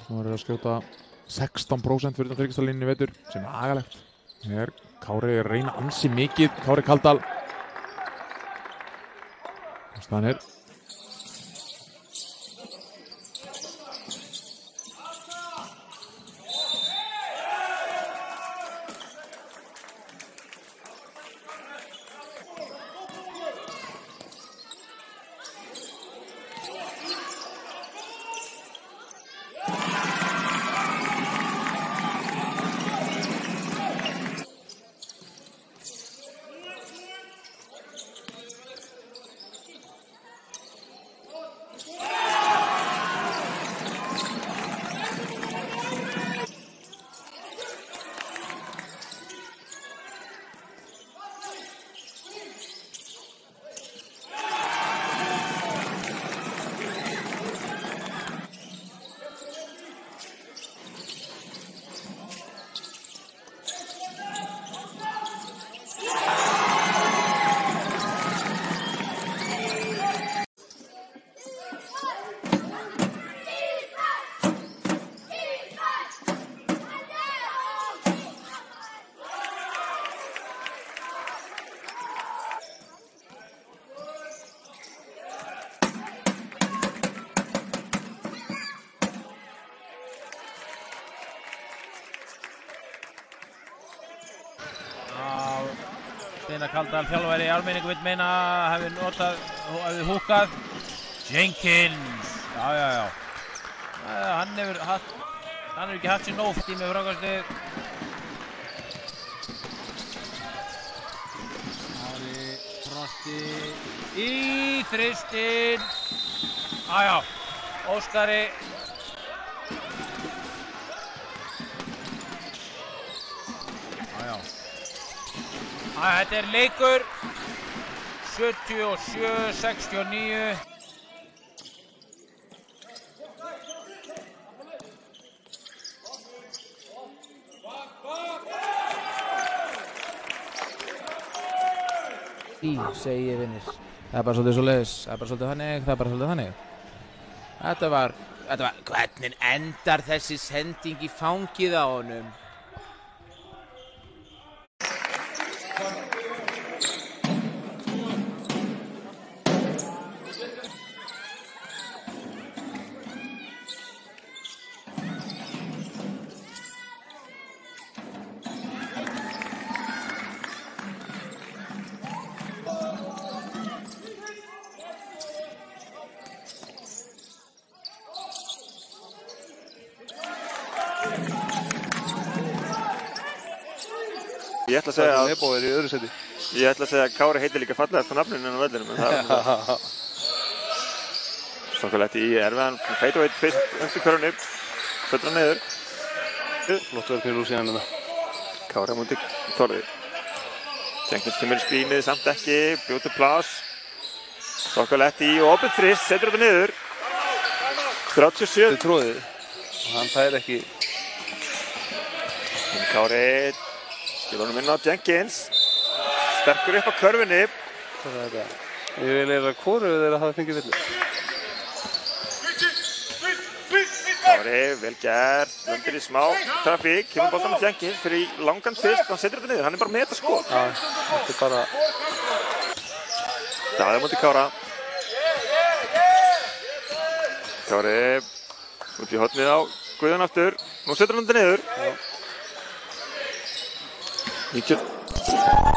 Nú er að skjóta 16% fyrir þryggjastalínunni í vetur, sem er agalegt. Hér, Kári reyna ansi mikið, Kári Kaldal. Staðan er. Steinar Kaldal, þjálfari almenningu vill meina hefði húkað. Jenkins, já. Hann hefur ekki haft sér nótt í með frákastið. Ari Frosti í þristinn. Já, Óskari. Þetta er leikur 77-69. Segi ég vinnir. Það er bara svolítið svoleiðis, það er bara svolítið þannig. Þetta var, hvernig endar þessi sending í fangið á honum? Ég ætla að segja að Kári heitir líka fallega eftir nafninu en á vellinum, en það er Stokkalett í erfiðan feitoveit fyrst undir körfunni, fötur hann niður. Flott verð fyrir úr síðan þetta. Kári á múti Þorði. Jenkins kemur í skrínið, samt ekki, bjóti pláss. Stokkalett í og opið þrist, setur þetta niður. 37. Þetta er tróðið og hann fær ekki. Kári skilur honum inn á Jenkins. Sterkur upp á körfunni. Hvað er þetta? Ég vil eira hvoru þeirra hafa fengið villu. Kári, vel gert, lendir í smá trafík, kemur boltan á Jenkins fyrir langan fyrst, hann setur þetta niður, hann er bara með þetta skot. Já, þetta er bara... Daði á móti Kára. Kári út í hornið á Guðjón aftur, nú setur hann þetta niður. 90.